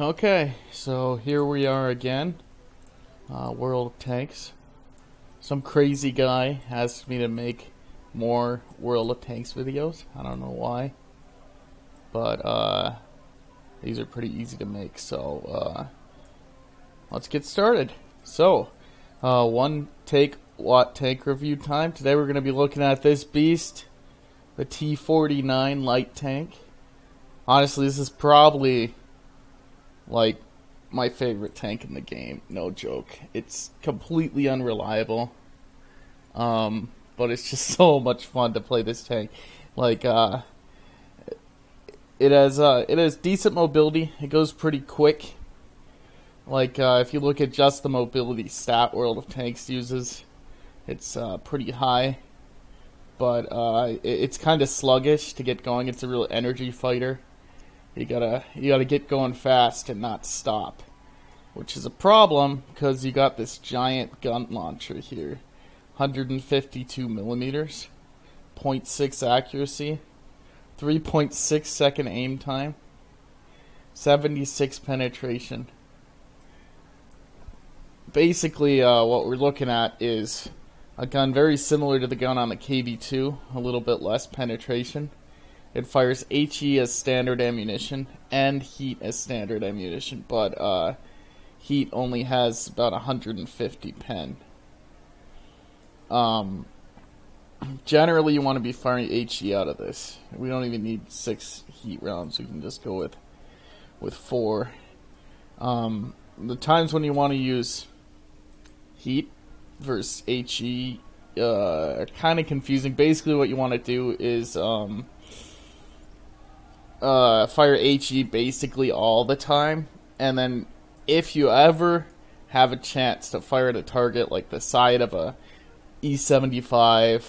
Okay, so here we are again. World of Tanks. Some crazy guy asked me to make more World of Tanks videos. I don't know why. But these are pretty easy to make, so let's get started. So, one WoT tank review time. Today we're going to be looking at this beast, the T49 light tank. Honestly, this is probably like my favorite tank in the game, no joke. It's completely unreliable, but it's just so much fun to play this tank. Like, it has decent mobility. It goes pretty quick. Like, if you look at just the mobility stat World of Tanks uses, it's pretty high. But it's kind of sluggish to get going. It's a real energy fighter. You gotta get going fast and not stop, which is a problem because you got this giant gun launcher here, 152 millimeters, 0.6 accuracy, 3.6 second aim time, 76 penetration. Basically, what we're looking at is a gun very similar to the gun on the KV2, a little bit less penetration. It fires HE as standard ammunition and heat as standard ammunition, but heat only has about 150 pen. Generally, you want to be firing HE out of this. We don't even need 6 heat rounds. We can just go with 4. The times when you want to use heat versus HE are kind of confusing. Basically, what you want to do is fire HE basically all the time, and then if you ever have a chance to fire at a target like the side of a E75,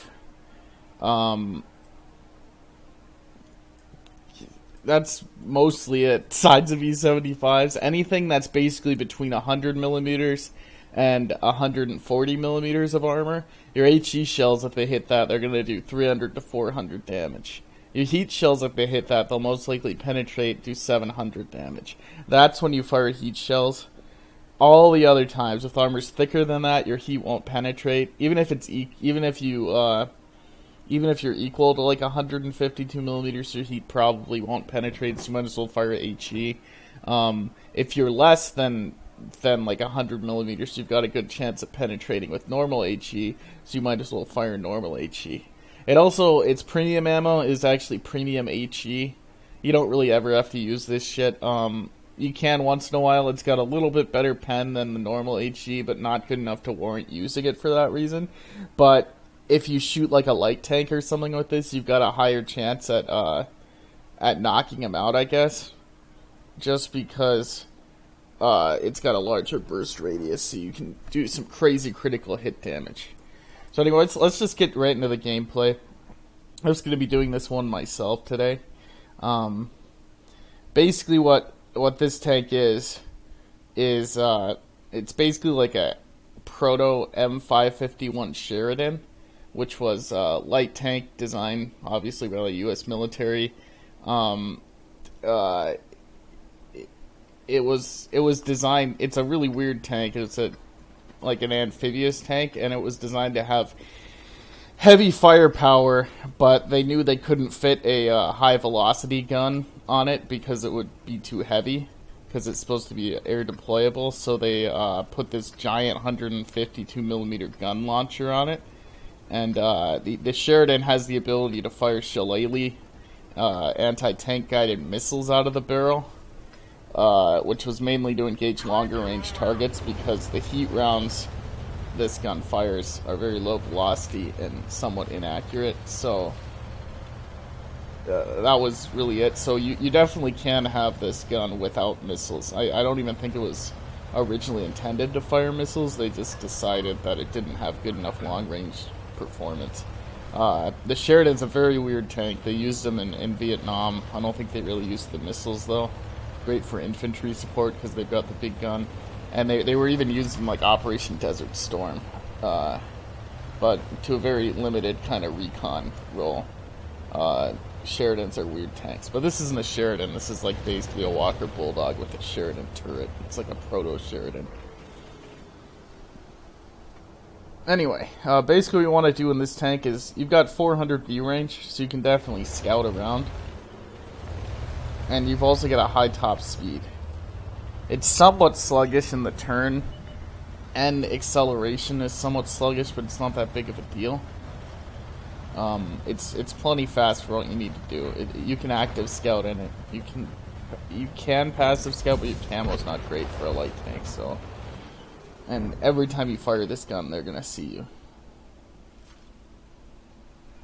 that's mostly it. Sides of E75s, anything that's basically between 100 millimeters and 140 millimeters of armor, your HE shells, if they hit that, they're going to do 300 to 400 damage. Your heat shells, if they hit that, they'll most likely penetrate, do 700 damage. That's when you fire heat shells. All the other times, if armor's thicker than that, your heat won't penetrate. Even if you're equal to like 152 millimeters, your heat probably won't penetrate. So you might as well fire HE. If you're less than like 100 millimeters, you've got a good chance of penetrating with normal HE. So you might as well fire normal HE. Its premium ammo is actually premium HE. You don't really ever have to use this shit. You can once in a while. It's got a little bit better pen than the normal HE, but not good enough to warrant using it for that reason. But if you shoot like a light tank or something with this, you've got a higher chance at knocking him out, I guess. Just because it's got a larger burst radius, so you can do some crazy critical hit damage. So anyway, let's just get right into the gameplay. I'm just going to be doing this one myself today. Basically what this tank is it's basically like a proto M551 Sheridan, which was a light tank designed obviously by the U.S. military. It was designed. It's a really weird tank. It's like an amphibious tank, and it was designed to have heavy firepower, but they knew they couldn't fit a high velocity gun on it because it would be too heavy, because it's supposed to be air deployable. So they put this giant 152 millimeter gun launcher on it, and the Sheridan has the ability to fire shillelagh anti-tank guided missiles out of the barrel, which was mainly to engage longer range targets because the heat rounds this gun fires are very low velocity and somewhat inaccurate. So that was really it. So you definitely can have this gun without missiles. I don't even think it was originally intended to fire missiles. They just decided that it didn't have good enough long range performance. The Sheridan's a very weird tank. They used them in Vietnam. I don't think they really used the missiles though. Great for infantry support because they've got the big gun, and they were even used in like Operation Desert Storm, but to a very limited kind of recon role. Sheridans are weird tanks. But this isn't a Sheridan. This is like basically a Walker Bulldog with a Sheridan turret. It's like a proto-Sheridan. Anyway, basically what you want to do in this tank is you've got 400 view range, so you can definitely scout around. And you've also got a high top speed. It's somewhat sluggish in the turn, and acceleration is somewhat sluggish, but it's not that big of a deal. It's plenty fast for what you need to do. You can active scout in it. You can passive scout, but your camo's not great for a light tank. So, and every time you fire this gun, they're gonna see you.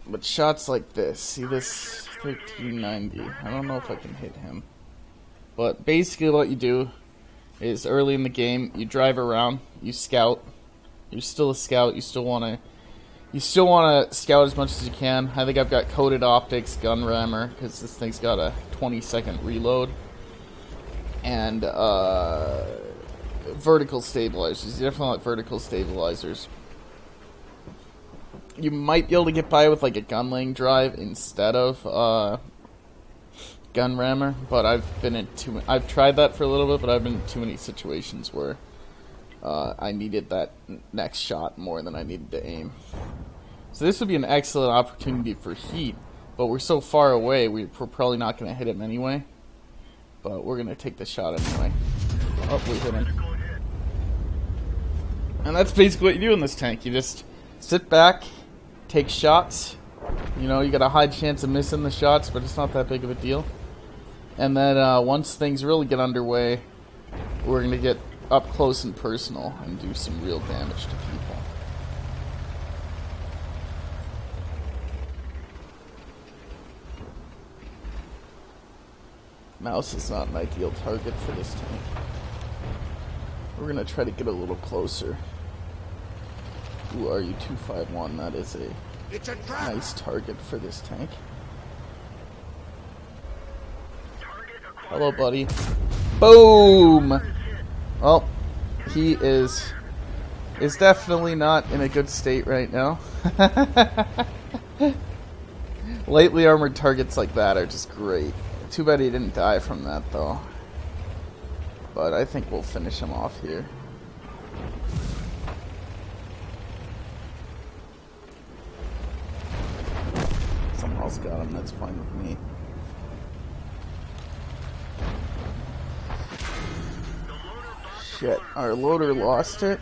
But shots like this, see this 1390. I don't know if I can hit him, but basically what you do is early in the game, you drive around, you scout. You're still a scout. You still want to scout as much as you can. I think I've got coated optics, gun rammer, because this thing's got a 20-second reload, and vertical stabilizers. You definitely want vertical stabilizers. You might be able to get by with like a gun laying drive instead of gun rammer, but I've tried that for a little bit, but I've been in too many situations where I needed that next shot more than I needed to aim. So this would be an excellent opportunity for heat, but we're so far away, we're probably not going to hit him anyway. But we're going to take the shot anyway. Oh, we hit him. And that's basically what you do in this tank. You just sit back, take shots. You know, you got a high chance of missing the shots, but it's not that big of a deal. And then once things really get underway, we're going to get up close and personal and do some real damage to people. Mouse is not an ideal target for this tank. We're going to try to get a little closer. Who are you, 251? That is a nice target for this tank. Hello, buddy. Boom! Well, he is definitely not in a good state right now. Lightly armored targets like that are just great. Too bad he didn't die from that, though. But I think we'll finish him off here. Someone else got him, that's fine with me. Shit, our loader lost it.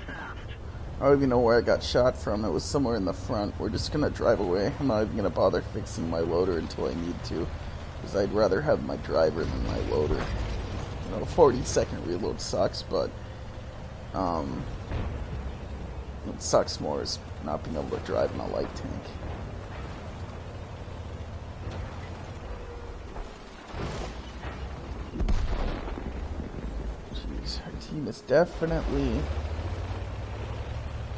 I don't even know where I got shot from. It was somewhere in the front. We're just gonna drive away. I'm not even gonna bother fixing my loader until I need to, because I'd rather have my driver than my loader. You know, 40-second reload sucks, but what sucks more is not being able to drive in a light tank. Jeez, our team is definitely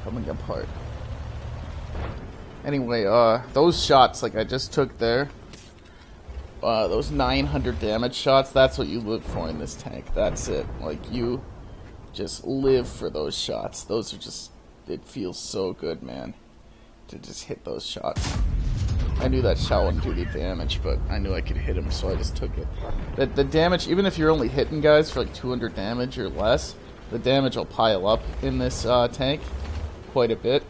coming apart. Anyway, those shots like I just took there, those 900 damage shots, that's what you live for in this tank. That's it. Like, you just live for those shots. Those are just, it feels so good, man, to just hit those shots. I knew that shot wouldn't do the damage, but I knew I could hit him, so I just took it. The damage, even if you're only hitting guys for like 200 damage or less, the damage will pile up in this tank quite a bit.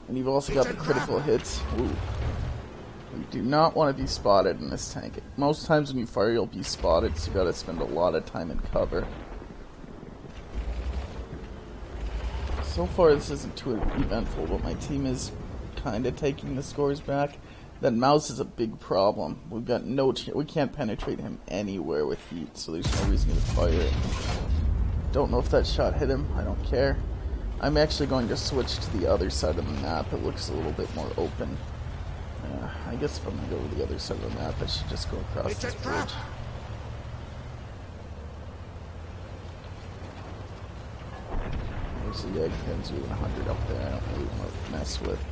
And you've also got the critical hits. Ooh. You do not want to be spotted in this tank. Most times when you fire, you'll be spotted, so you gotta spend a lot of time in cover. So far, this isn't too eventful, but my team is kind of taking the scores back. That mouse is a big problem. We've got no chance. We can't penetrate him anywhere with heat, so there's no reason to fire it. Don't know if that shot hit him. I don't care. I'm actually going to switch to the other side of the map. It looks a little bit more open. I guess if I'm going to go to the other side of the map, I should just go across this bridge. There's the egg pins with 100 up there. I don't really want to mess with.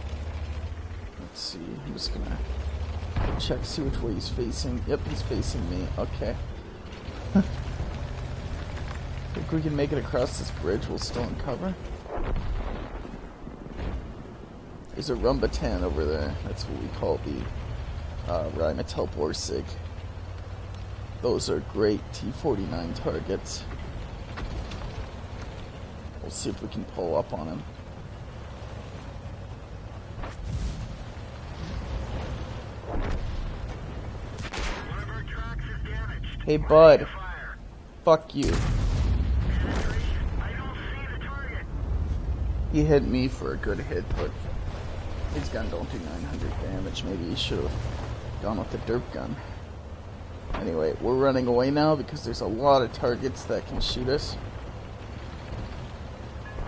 Let's see. I'm just going to check, see which way he's facing. Yep, he's facing me. Okay. Think we can make it across this bridge while still in cover? There's a Rumbatan over there. That's what we call the Rheinmetall Borsig. Those are great T49 targets. We'll see if we can pull up on him. Hey, bud. Fuck you. He hit me for a good hit, but his gun don't do 900 damage. Maybe he should have gone with the derp gun. Anyway, we're running away now because there's a lot of targets that can shoot us.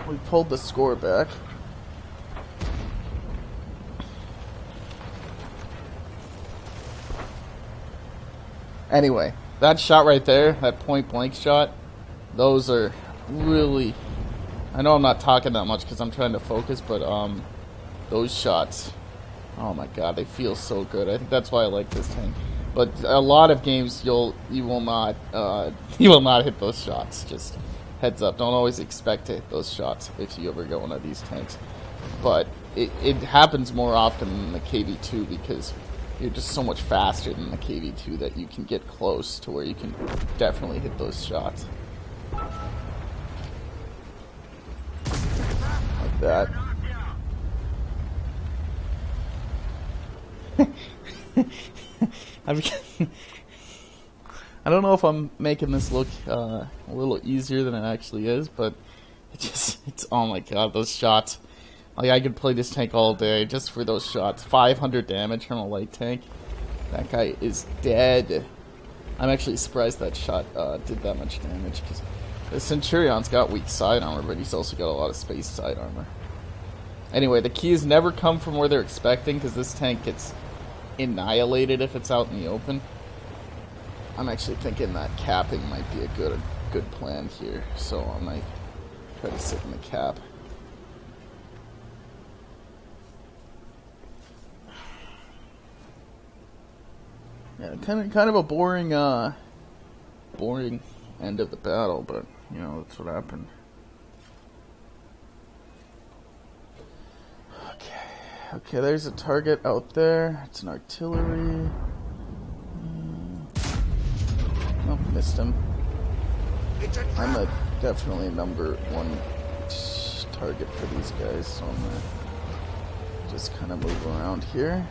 We pulled the score back. Anyway, that shot right there, that point blank shot, those are really... I know I'm not talking that much because I'm trying to focus, but those shots, oh my god, they feel so good. I think that's why I like this tank. But a lot of games you will not hit those shots. Just heads up, don't always expect to hit those shots if you ever go one of these tanks. But it happens more often in the KV2 because you're just so much faster than the KV2 that you can get close to where you can definitely hit those shots. Like that. I don't know if I'm making this look a little easier than it actually is, but it's oh my god, those shots. Like, I could play this tank all day just for those shots. 500 damage from a light tank. That guy is dead. I'm actually surprised that shot did that much damage, because the Centurion's got weak side armor, but he's also got a lot of space side armor. Anyway, the keys never come from where they're expecting, because this tank gets annihilated if it's out in the open. I'm actually thinking that capping might be a good plan here, so I might try to sit in the cap. Yeah, kind of a boring end of the battle, but you know, that's what happened. Okay, there's a target out there. It's an artillery. Oh, missed him. I'm definitely number one target for these guys, so I'm gonna just kind of move around here.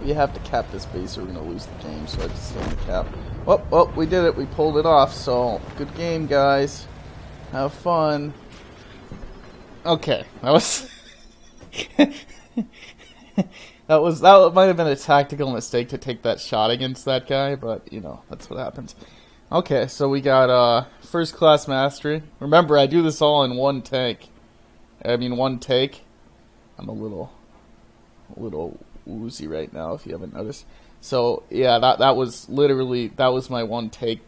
You have to cap this base or we're going to lose the game, so I just stay on the cap. Oh, we did it. We pulled it off, so good game, guys. Have fun. Okay, that was... that might have been a tactical mistake to take that shot against that guy, but, you know, that's what happens. Okay, so we got first class mastery. Remember, I do this all in one take. One take. I'm a little woozy right now, if you haven't noticed. So yeah, that was my one take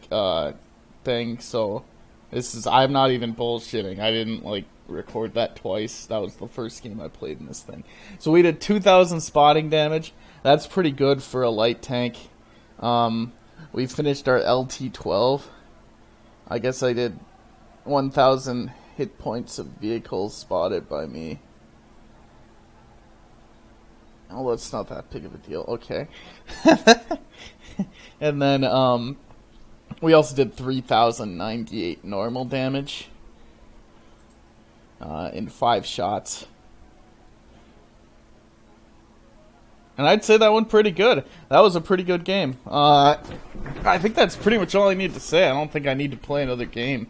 thing. So I'm not even bullshitting. I didn't record that twice. That was the first game I played in this thing. So we did 2,000 spotting damage. That's pretty good for a light tank. We finished our LT-12. I guess I did 1,000 hit points of vehicles spotted by me. Oh, that's not that big of a deal. Okay. And then we also did 3,098 normal damage in 5 shots. And I'd say that went pretty good. That was a pretty good game. I think that's pretty much all I need to say. I don't think I need to play another game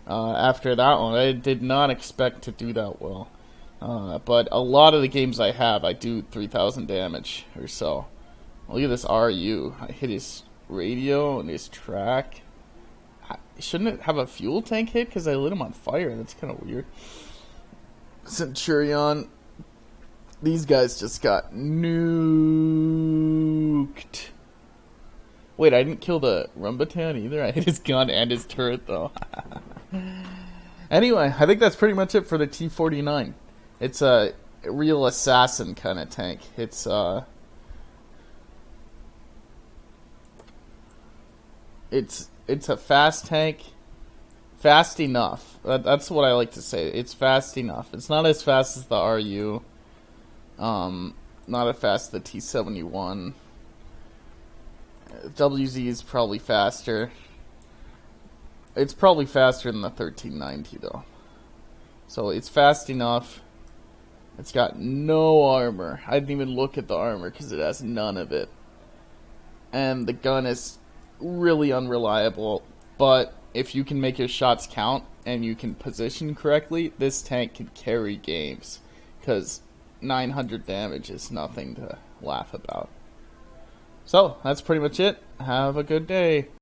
after that one. I did not expect to do that well. But a lot of the games I have, I do 3,000 damage or so. Look at this RU. I hit his radio and his track. Shouldn't it have a fuel tank hit? Because I lit him on fire. That's kind of weird. Centurion. These guys just got nuked. Wait, I didn't kill the Rumbatan either. I hit his gun and his turret, though. Anyway, I think that's pretty much it for the T49. It's a real assassin kind of tank. It's a fast tank fast enough. That's what I like to say. It's fast enough. It's not as fast as the RU. Not as fast as the T71. WZ is probably faster. It's probably faster than the 1390 though. So it's fast enough. It's got no armor. I didn't even look at the armor because it has none of it. And the gun is really unreliable. But if you can make your shots count and you can position correctly, this tank can carry games. Because 900 damage is nothing to laugh about. So, that's pretty much it. Have a good day.